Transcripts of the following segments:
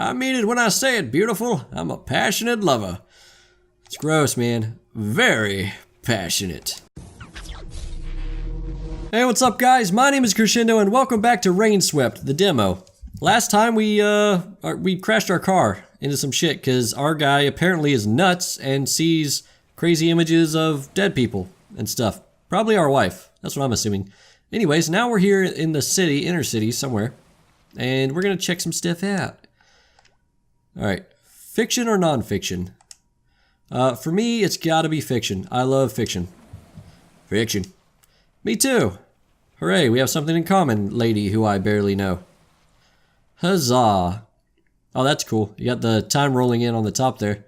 I mean it when I say it, beautiful. I'm a passionate lover. It's gross, man. Very passionate. Hey, what's up, guys? My name is Krisscendo, and welcome back to Rainswept, the demo. Last time we crashed our car into some shit because our guy apparently is nuts and sees crazy images of dead people and stuff. Probably our wife. That's what I'm assuming. Anyways, now we're here in the city, inner city somewhere, and we're gonna check some stuff out. Alright, fiction or non-fiction? For me, it's gotta be fiction. I love fiction. Fiction. Me too. Hooray, we have something in common, lady who I barely know. Huzzah. Oh, that's cool. You got the time rolling in on the top there.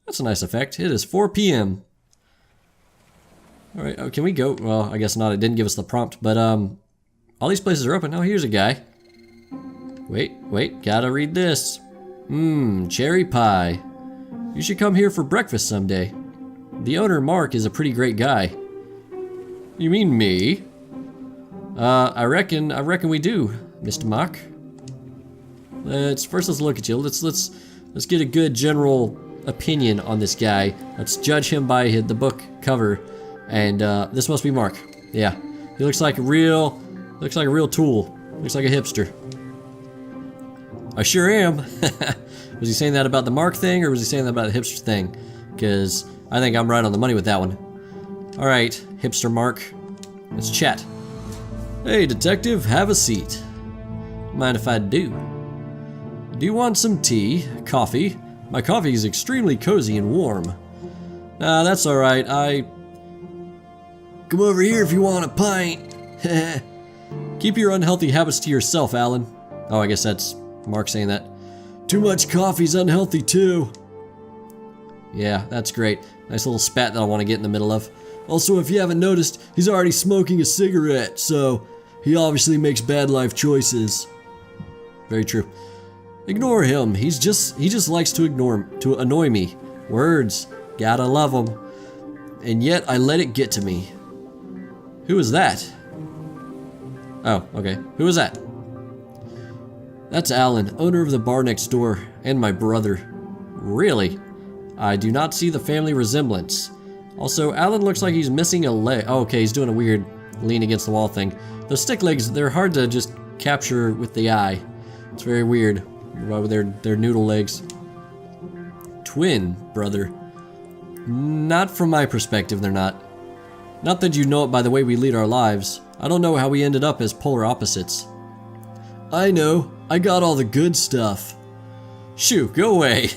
That's a nice effect. It is 4 p.m. Alright, can we go? Well, I guess not. It didn't give us the prompt, but all these places are open. Oh, here's a guy. Wait, gotta read this. Cherry pie. You should come here for breakfast someday. The owner, Mark, is a pretty great guy. You mean me? I reckon we do, Mr. Mark. Let's look at you. Let's get a good general opinion on this guy. Let's judge him by the book cover. And this must be Mark. Yeah, he looks like a real tool. Looks like a hipster. I sure am. Was he saying that about the Mark thing, or was he saying that about the hipster thing? Because I think I'm right on the money with that one. All right, hipster Mark, let's chat. Hey, detective, have a seat. Mind if I do? Do you want some tea, coffee? My coffee is extremely cozy and warm. Nah, that's all right. Come over here if you want a pint. Keep your unhealthy habits to yourself, Alan. Oh, I guess that's Mark saying that. Too much coffee's unhealthy too. Yeah, that's great. Nice little spat that I want to get in the middle of. Also, if you haven't noticed, he's already smoking a cigarette, so he obviously makes bad life choices. Very true. Ignore him. He just likes to annoy me. Words, gotta love them. And yet I let it get to me. Who is that? Oh, okay. Who is that? That's Alan, owner of the bar next door, and my brother. Really? I do not see the family resemblance. Also, Alan looks like he's missing a leg. Oh, okay, he's doing a weird lean against the wall thing. Those stick legs, they're hard to just capture with the eye. It's very weird. With their noodle legs. Twin, brother. Not from my perspective, they're not. Not that you know it by the way we lead our lives. I don't know how we ended up as polar opposites. I know. I got all the good stuff. Shoo, go away.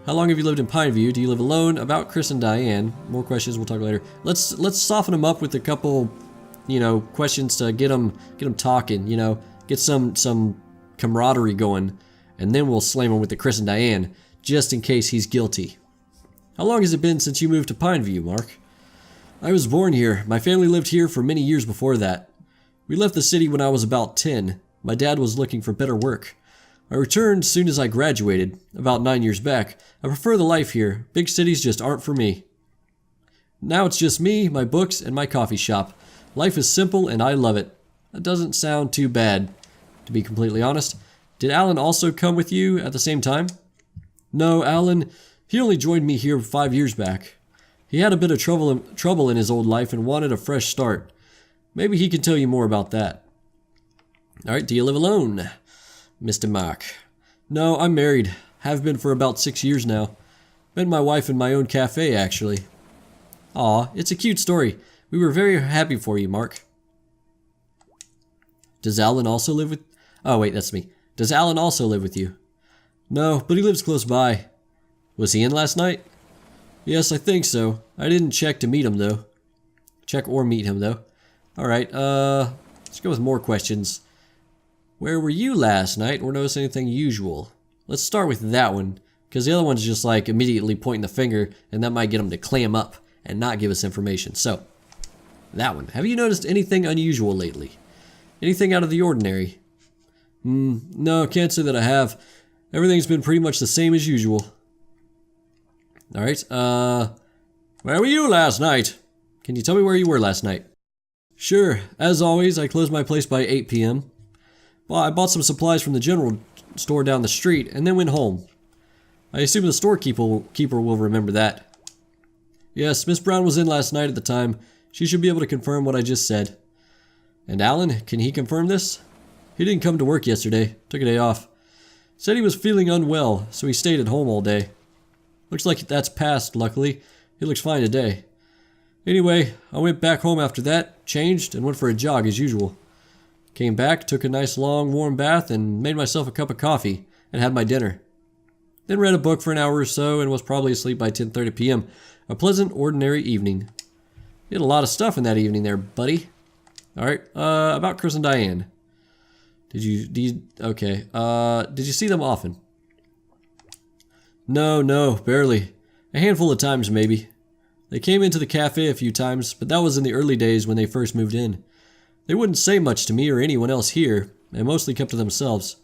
How long have you lived in Pineview? Do you live alone? About Chris and Diane. More questions, we'll talk later. Let's soften them up with a couple, questions to get them talking, get some camaraderie going, and then we'll slam him with the Chris and Diane, just in case he's guilty. How long has it been since you moved to Pineview, Mark? I was born here. My family lived here for many years before that. We left the city when I was about 10. My dad was looking for better work. I returned soon as I graduated, about 9 years back. I prefer the life here. Big cities just aren't for me. Now it's just me, my books, and my coffee shop. Life is simple and I love it. That doesn't sound too bad, to be completely honest. Did Alan also come with you at the same time? No, Alan, he only joined me here 5 years back. He had a bit of trouble in his old life and wanted a fresh start. Maybe he can tell you more about that. Alright, do you live alone, Mr. Mark? No, I'm married. Have been for about 6 years now. Met my wife in my own cafe, actually. Aw, it's a cute story. We were very happy for you, Mark. Does Alan also live with... Oh, wait, that's me. Does Alan also live with you? No, but he lives close by. Was he in last night? Yes, I think so. I didn't check to meet him, though. Check or meet him, though. Alright, let's go with more questions. Where were you last night or notice anything usual? Let's start with that one, because the other one's just like immediately pointing the finger, and that might get them to clam up and not give us information. So, that one. Have you noticed anything unusual lately? Anything out of the ordinary? No, can't say that I have. Everything's been pretty much the same as usual. Alright, where were you last night? Can you tell me where you were last night? Sure, as always, I closed my place by 8 p.m. Well, I bought some supplies from the store down the street and then went home. I assume the storekeeper will remember that. Yes, Miss Brown was in last night at the time. She should be able to confirm what I just said. And Alan, can he confirm this? He didn't come to work yesterday. Took a day off. Said he was feeling unwell, so he stayed at home all day. Looks like that's passed, luckily. He looks fine today. Anyway, I went back home after that, changed, and went for a jog as usual. Came back, took a nice long warm bath, and made myself a cup of coffee, and had my dinner. Then read a book for an hour or so, and was probably asleep by 10:30 p.m. A pleasant, ordinary evening. You had a lot of stuff in that evening there, buddy. Alright, about Chris and Diane. Did you see them often? No, barely. A handful of times, maybe. They came into the cafe a few times, but that was in the early days when they first moved in. They wouldn't say much to me or anyone else here, and mostly kept to themselves.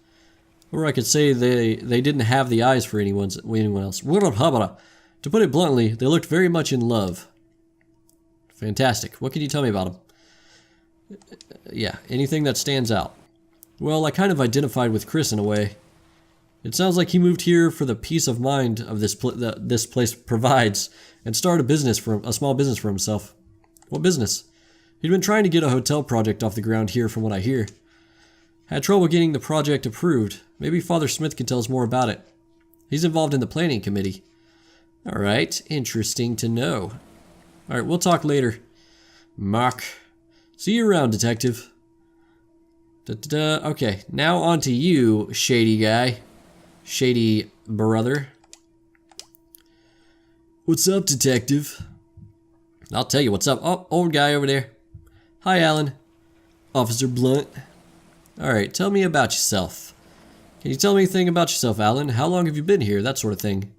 Or I could say they didn't have the eyes for anyone else. To put it bluntly, they looked very much in love. Fantastic. What can you tell me about them? Yeah, anything that stands out. Well, I kind of identified with Chris in a way. It sounds like he moved here for the peace of mind of this place provides, and started a small business for himself. What business? He'd been trying to get a hotel project off the ground here from what I hear. Had trouble getting the project approved. Maybe Father Smith can tell us more about it. He's involved in the planning committee. Alright, interesting to know. Alright, we'll talk later. Mark. See you around, detective. Okay, now on to you, shady guy. Shady brother. What's up, detective? I'll tell you what's up. Oh, old guy over there. Hi, Alan. Officer Blunt. Alright, tell me about yourself. Can you tell me anything about yourself, Alan? How long have you been here? That sort of thing.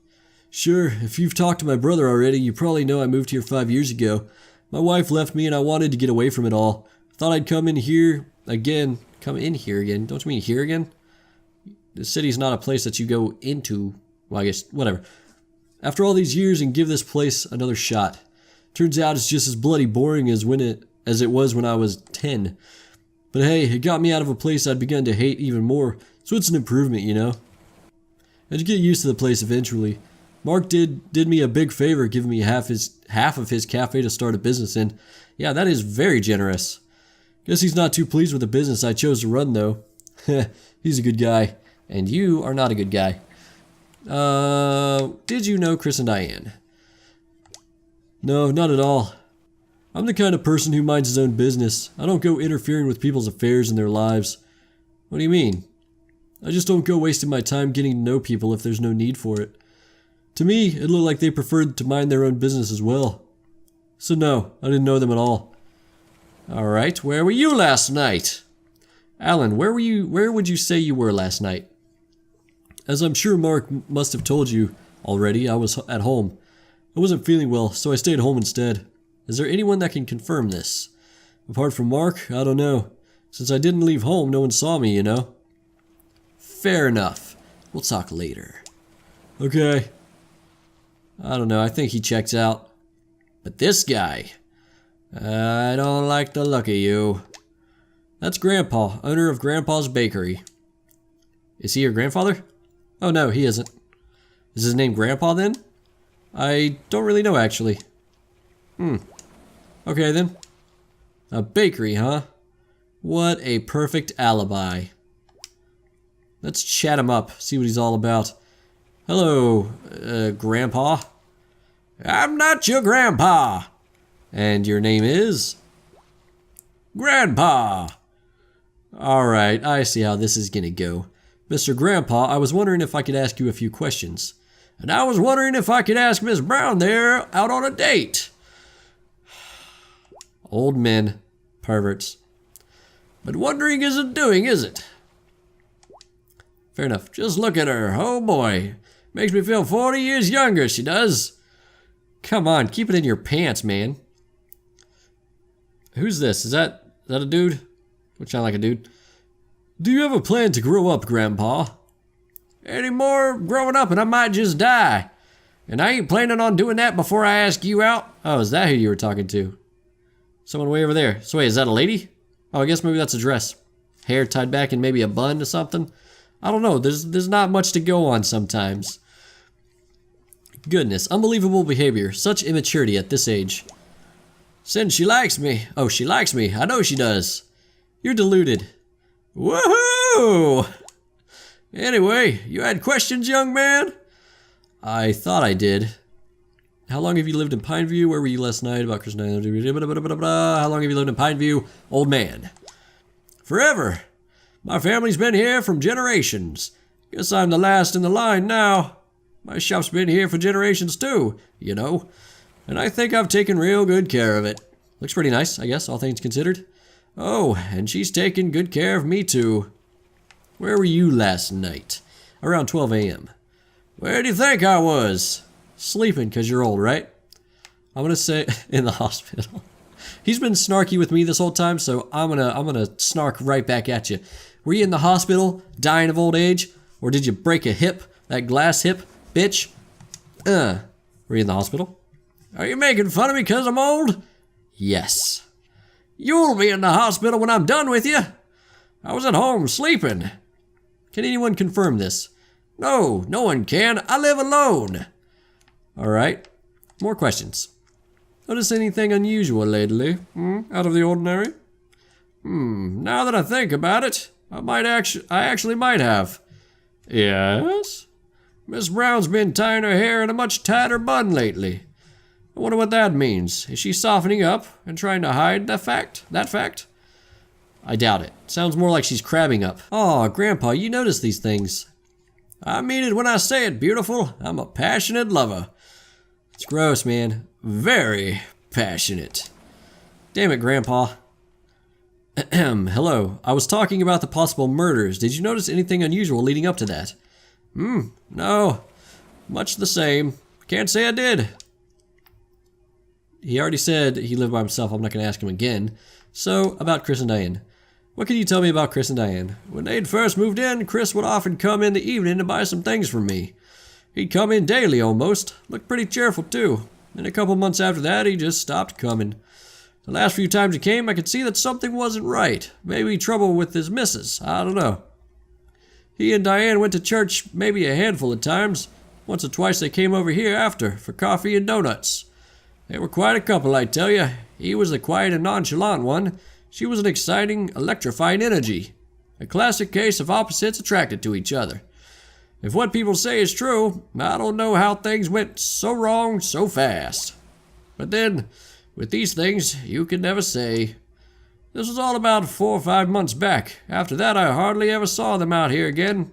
Sure, if you've talked to my brother already, you probably know I moved here 5 years ago. My wife left me and I wanted to get away from it all. Thought I'd come in here again. Come in here again? Don't you mean here again? The city's not a place that you go into. Well, I guess, whatever. After all these years, and give this place another shot. Turns out it's just as bloody boring as it was when I was 10. But hey, it got me out of a place I'd begun to hate even more, so it's an improvement, you know? And you get used to the place eventually. Mark did me a big favor giving me half of his cafe to start a business in. Yeah, that is very generous. Guess he's not too pleased with the business I chose to run, though. He's a good guy. And you are not a good guy. Did you know Chris and Diane? No, not at all. I'm the kind of person who minds his own business. I don't go interfering with people's affairs and their lives. What do you mean? I just don't go wasting my time getting to know people if there's no need for it. To me, it looked like they preferred to mind their own business as well. So no, I didn't know them at all. Alright, where were you last night? Alan, where would you say you were last night? As I'm sure Mark must have told you already, I was at home. I wasn't feeling well, so I stayed home instead. Is there anyone that can confirm this? Apart from Mark, I don't know. Since I didn't leave home, no one saw me, you know? Fair enough. We'll talk later. Okay. I don't know, I think he checks out. But this guy... I don't like the look of you. That's Grandpa, owner of Grandpa's Bakery. Is he your grandfather? Oh no, he isn't. Is his name Grandpa then? I don't really know actually. Okay then. A bakery, huh? What a perfect alibi. Let's chat him up, see what he's all about. Hello, Grandpa. I'm not your grandpa. And your name is? Grandpa. Alright, I see how this is gonna go. Mr. Grandpa, I was wondering if I could ask you a few questions. And I was wondering if I could ask Miss Brown there out on a date. Old men. Perverts. But wondering isn't doing, is it? Fair enough. Just look at her. Oh boy. Makes me feel 40 years younger, she does. Come on, keep it in your pants, man. Who's this? Is that a dude? Would sound like a dude. Do you have a plan to grow up, Grandpa? Any more growing up and I might just die. And I ain't planning on doing that before I ask you out. Oh, is that who you were talking to? Someone way over there. So wait, is that a lady? Oh, I guess maybe that's a dress. Hair tied back in maybe a bun or something. I don't know, there's not much to go on sometimes. Goodness, unbelievable behavior. Such immaturity at this age. Since she likes me. Oh, she likes me. I know she does. You're deluded. Woohoo! Anyway, you had questions, young man? I thought I did. How long have you lived in Pineview? Where were you last night? About Krisscendo. How long have you lived in Pineview? Old man. Forever. My family's been here from generations. Guess I'm the last in the line now. My shop's been here for generations too, you know. And I think I've taken real good care of it. Looks pretty nice, I guess, all things considered. Oh, and she's taken good care of me too. Where were you last night? Around 12 a.m. Where do you think I was? Sleeping, because you're old, right? I'm gonna say in the hospital. He's been snarky with me this whole time, so I'm gonna snark right back at you. Were you in the hospital, dying of old age? Or did you break a hip? That glass hip, bitch? Were you in the hospital? Are you making fun of me because I'm old? Yes. You'll be in the hospital when I'm done with you. I was at home sleeping. Can anyone confirm this? No, no one can. I live alone. Alright. More questions. Notice anything unusual lately? Out of the ordinary? Now that I think about it, I actually might have. Yes? Miss Brown's been tying her hair in a much tighter bun lately. I wonder what that means. Is she softening up and trying to hide that fact? I doubt it. Sounds more like she's crabbing up. Aw, Grandpa, you notice these things. I mean it when I say it, beautiful. I'm a passionate lover. It's gross, man. Very passionate. Damn it, Grandpa. Hello. I was talking about the possible murders. Did you notice anything unusual leading up to that? No. Much the same. Can't say I did. He already said he lived by himself. I'm not going to ask him again. So, about Chris and Diane. What can you tell me about Chris and Diane? When they'd first moved in, Chris would often come in the evening to buy some things from me. He'd come in daily almost. Looked pretty cheerful too. And a couple months after that, he just stopped coming. The last few times he came, I could see that something wasn't right. Maybe trouble with his missus. I don't know. He and Diane went to church maybe a handful of times. Once or twice they came over here after for coffee and donuts. They were quite a couple, I tell you. He was the quiet and nonchalant one. She was an exciting, electrifying energy. A classic case of opposites attracted to each other. If what people say is true, I don't know how things went so wrong so fast. But then, with these things, you can never say. This was all about 4 or 5 months back. After that, I hardly ever saw them out here again.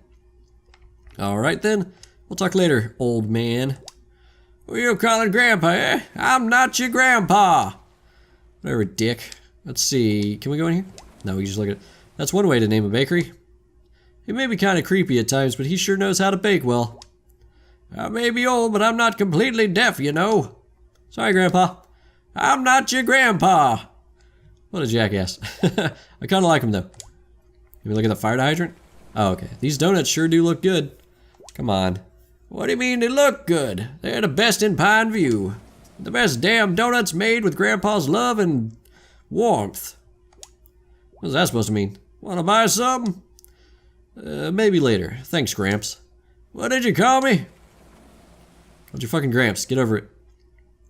Alright then, we'll talk later, old man. Who are you calling Grandpa, eh? I'm not your grandpa. Whatever, dick. Let's see, can we go in here? No, we can just look at it. That's one way to name a bakery. He may be kind of creepy at times, but he sure knows how to bake well. I may be old, but I'm not completely deaf, you know. Sorry, Grandpa. I'm not your grandpa. What a jackass. I kind of like him, though. Can we look at the fire hydrant? Oh, okay. These donuts sure do look good. Come on. What do you mean they look good? They're the best in Pineview. The best damn donuts made with Grandpa's love and warmth. What's that supposed to mean? Want to buy some? Maybe later. Thanks, Gramps. What did you call me? What's your fucking Gramps? Get over it.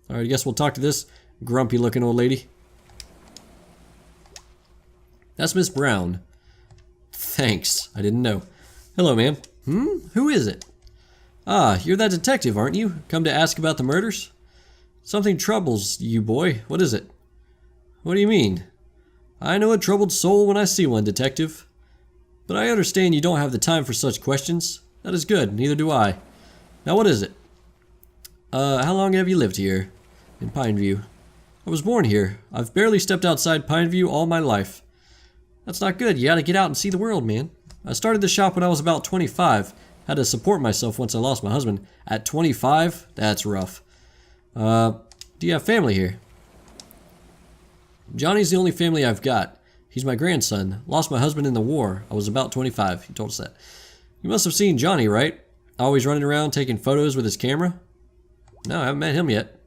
Alright, I guess we'll talk to this grumpy looking old lady. That's Miss Brown. Thanks. I didn't know. Hello, ma'am. Who is it? Ah, you're that detective, aren't you? Come to ask about the murders? Something troubles you, boy. What is it? What do you mean? I know a troubled soul when I see one, detective. But I understand you don't have the time for such questions. That is good, neither do I. Now what is it? How long have you lived here? In Pineview. I was born here. I've barely stepped outside Pineview all my life. That's not good, you gotta get out and see the world, man. I started the shop when I was about 25. Had to support myself once I lost my husband. At 25? That's rough. Do you have family here? Johnny's the only family I've got. He's my grandson. Lost my husband in the war. I was about 25. He told us that. You must have seen Johnny, right? Always running around taking photos with his camera? No, I haven't met him yet.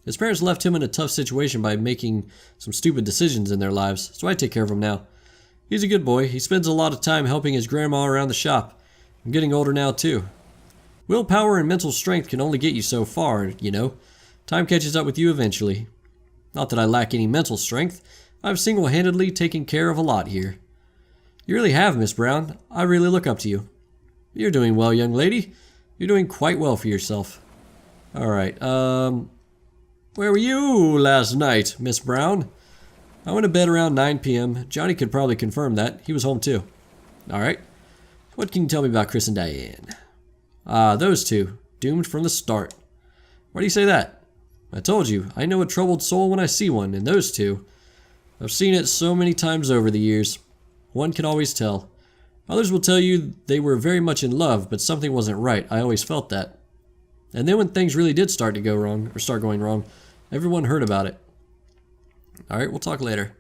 His parents left him in a tough situation by making some stupid decisions in their lives, so I take care of him now. He's a good boy. He spends a lot of time helping his grandma around the shop. I'm getting older now too. Willpower and mental strength can only get you so far, you know. Time catches up with you eventually. Not that I lack any mental strength. I've single-handedly taken care of a lot here. You really have, Miss Brown. I really look up to you. You're doing well, young lady. You're doing quite well for yourself. Alright, where were you last night, Miss Brown? I went to bed around 9 p.m. Johnny could probably confirm that. He was home too. Alright. What can you tell me about Chris and Diane? Those two. Doomed from the start. Why do you say that? I told you, I know a troubled soul when I see one, and those two. I've seen it so many times over the years. One can always tell. Others will tell you they were very much in love, but something wasn't right. I always felt that. And then when things really did start to go wrong, or start going wrong, everyone heard about it. Alright, we'll talk later.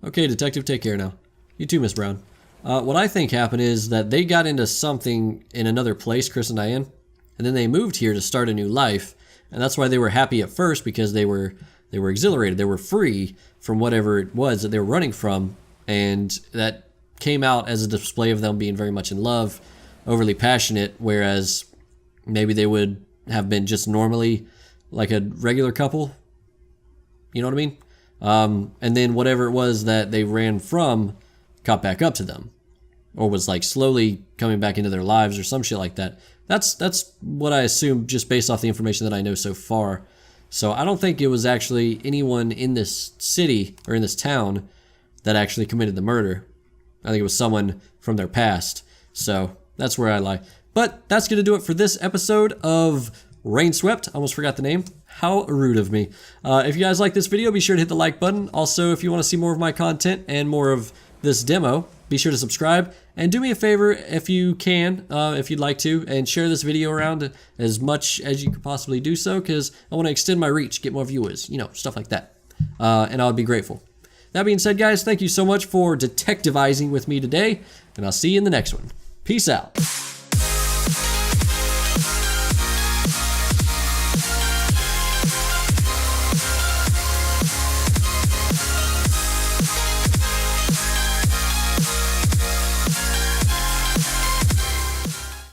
Okay, detective, take care now. You too, Miss Brown. What I think happened is that they got into something in another place, Chris and Diane, and then they moved here to start a new life, and that's why they were happy at first, because they were exhilarated, they were free from whatever it was that they were running from, and that came out as a display of them being very much in love, overly passionate, whereas maybe they would have been just normally like a regular couple. You know what I mean? And then whatever it was that they ran from caught back up to them, or was like slowly coming back into their lives or some shit like that. That's what I assume just based off the information that I know so far. So I don't think it was actually anyone in this city or in this town that actually committed the murder. I think it was someone from their past. So that's where I lie. But that's going to do it for this episode of Rainswept. Almost forgot the name. How rude of me. If you guys like this video, be sure to hit the like button. Also, if you want to see more of my content and more of this demo, be sure to subscribe. And do me a favor if you can, if you'd like to, and share this video around as much as you could possibly do so, because I want to extend my reach, get more viewers, you know, stuff like that. And I would be grateful. That being said, guys, thank you so much for detectivizing with me today, and I'll see you in the next one. Peace out.